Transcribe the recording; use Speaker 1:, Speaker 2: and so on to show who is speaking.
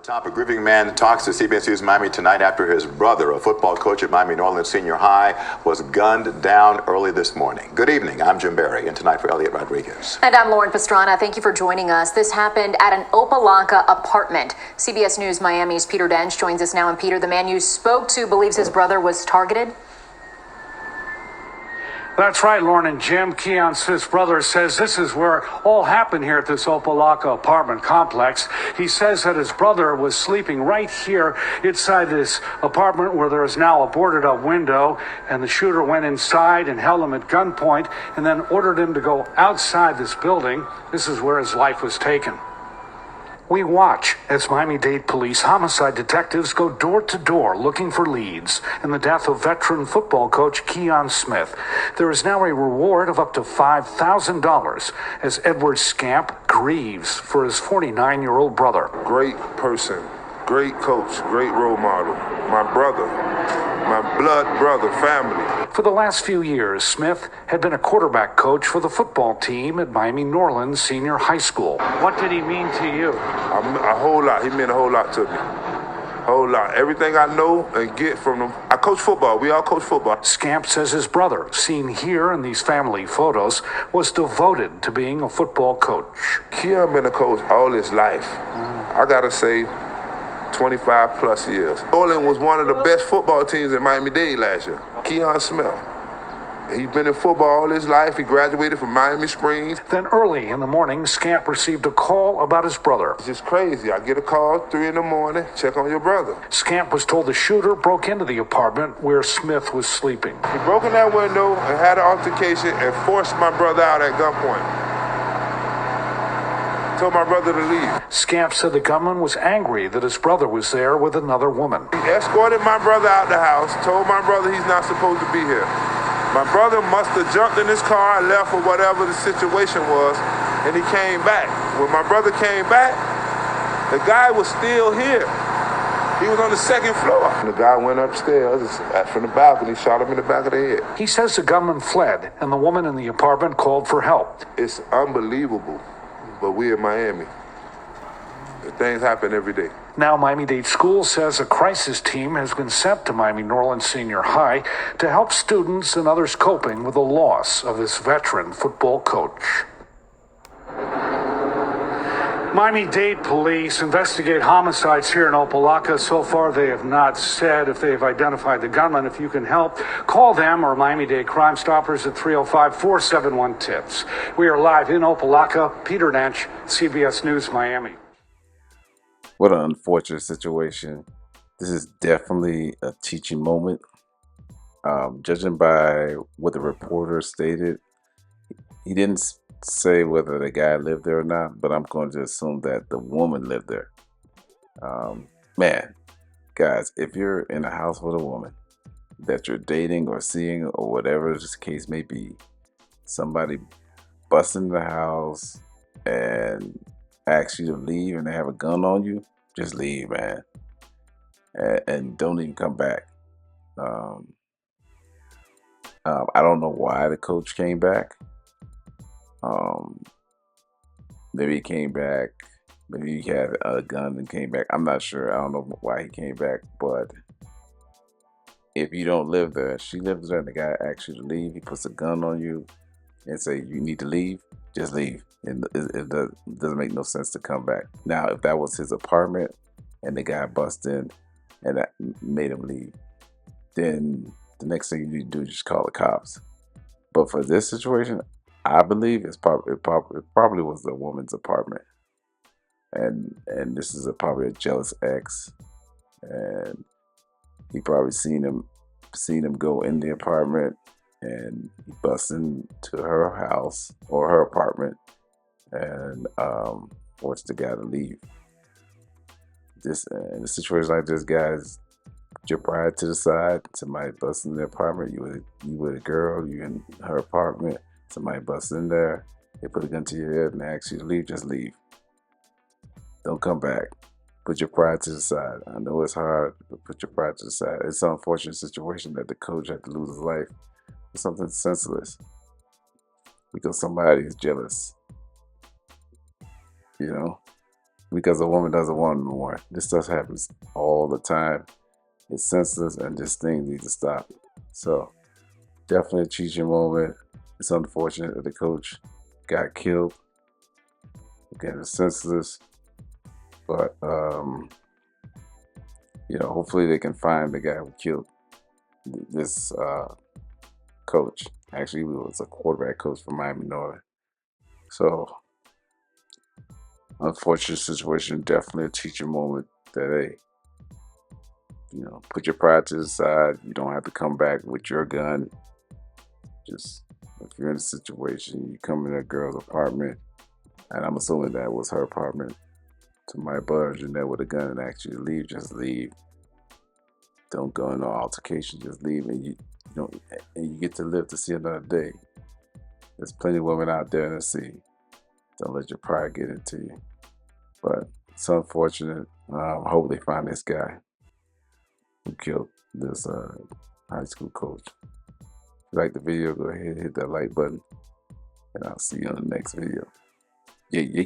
Speaker 1: The top, a grieving man talks to CBS News Miami tonight after his brother, a football coach at Miami Norland Senior High, was gunned down early this morning. Good evening. I'm Jim Barry, and tonight for Elliot Rodriguez.
Speaker 2: And I'm Lauren Pastrana. Thank you for joining us. This happened at an Opa-locka apartment. CBS News Miami's Peter Dench joins us now. And Peter, the man you spoke to believes his brother was targeted?
Speaker 3: That's right, Lauren and Jim. Keon Smith's brother says this is where it all happened here at this Opa-locka apartment complex. He says that his brother was sleeping right here inside this apartment where there is now a boarded up window, and the shooter went inside and held him at gunpoint and then ordered him to go outside this building. This is where his life was taken. We watch as Miami-Dade police homicide detectives go door to door looking for leads in the death of veteran football coach Keon Smith. There is now a reward of up to $5,000 as Edward Scamp grieves for his 49-year-old brother.
Speaker 4: Great person, great coach, great role model. My brother, my blood brother, family.
Speaker 3: For the last few years, Smith had been a quarterback coach for the football team at Miami Norland Senior High School. What did he mean to you?
Speaker 4: A whole lot. He meant a whole lot to me. A whole lot. Everything I know and get from him. I coach football. We all coach football.
Speaker 3: Scamp says his brother, seen here in these family photos, was devoted to being a football coach.
Speaker 4: Keon been a coach all his life. I gotta say, 25 plus years. Norland was one of the best football teams in Miami-Dade last year. Keon Smith. He's been in football all his life. He graduated from Miami Springs.
Speaker 3: Then early in the morning, Scamp received a call about his brother.
Speaker 4: It's just crazy. I get a call 3 in the morning, check on your brother.
Speaker 3: Scamp was told the shooter broke into the apartment where Smith was sleeping.
Speaker 4: He broke in that window and had an altercation and forced my brother out at gunpoint. Told my brother to leave.
Speaker 3: Scamp said the gunman was angry that his brother was there with another woman.
Speaker 4: He escorted my brother out the house, told my brother he's not supposed to be here. My brother must have jumped in his car and left or whatever the situation was, and he came back. When my brother came back, the guy was still here. He was on the second floor. The guy went upstairs from the balcony, shot him in the back of the head.
Speaker 3: He says the gunman fled, and the woman in the apartment called for help.
Speaker 4: It's unbelievable, but we're in Miami. Things happen every day.
Speaker 3: Now Miami-Dade School says a crisis team has been sent to Miami Norland Senior High to help students and others coping with the loss of this veteran football coach. Miami-Dade police investigate homicides here in Opa-locka. So far, they have not said if they have identified the gunman. If you can help, call them or Miami-Dade Crime Stoppers at 305-471-TIPS. We are live in Opa-locka. Peter Dench, CBS News, Miami.
Speaker 5: What an unfortunate situation. This is definitely a teaching moment. Judging by what the reporter stated, he didn't say whether the guy lived there or not, but I'm going to assume that the woman lived there. Man, guys, if you're in a house with a woman that you're dating or seeing or whatever the case may be, somebody busts into the house and asks you to leave and they have a gun on you, just leave, man, and don't even come back. I don't know why the coach came back. Maybe he came back. Maybe he had a gun and came back. I'm not sure. I don't know why he came back. But if you don't live there, she lives there, and the guy asks you to leave. He puts a gun on you and say you need to leave. Just leave. It doesn't make no sense to come back. Now, if that was his apartment and the guy busted in and that made him leave, then the next thing you need to do is just call the cops. But for this situation, I believe it probably was the woman's apartment, and this is probably a jealous ex, and he probably seen him go in the apartment, and he busts into her house or her apartment, and forced the guy to leave. This in a situation like this, guys, put your pride to the side. Somebody busts in the apartment. You with a girl. You in her apartment. Somebody busts in there, they put a gun to your head and ask you to leave, just leave. Don't come back. Put your pride to the side. I know it's hard, but put your pride to the side. It's an unfortunate situation that the coach had to lose his life for something senseless because somebody is jealous. You know, because a woman doesn't want him more. This stuff happens all the time. It's senseless, and this thing needs to stop. So definitely a teaching moment. It's unfortunate that the coach got killed. Again, it's senseless, but hopefully they can find the guy who killed this coach. Actually, he was a quarterback coach for Miami Norland. So unfortunate situation. Definitely a teaching moment that hey, put your pride to the side. You don't have to come back with your gun. Just if you're in a situation, you come in a girl's apartment, and I'm assuming that was her apartment. To my brother Jeanette with a gun and actually leave, just leave. Don't go in no altercation. Just leave, and you get to live to see another day. There's plenty of women out there in the sea. Don't let your pride get into you. But it's unfortunate. I hope they find this guy who killed this high school coach. If you like the video, go ahead and hit that like button, and I'll see you on the next video. Yeah.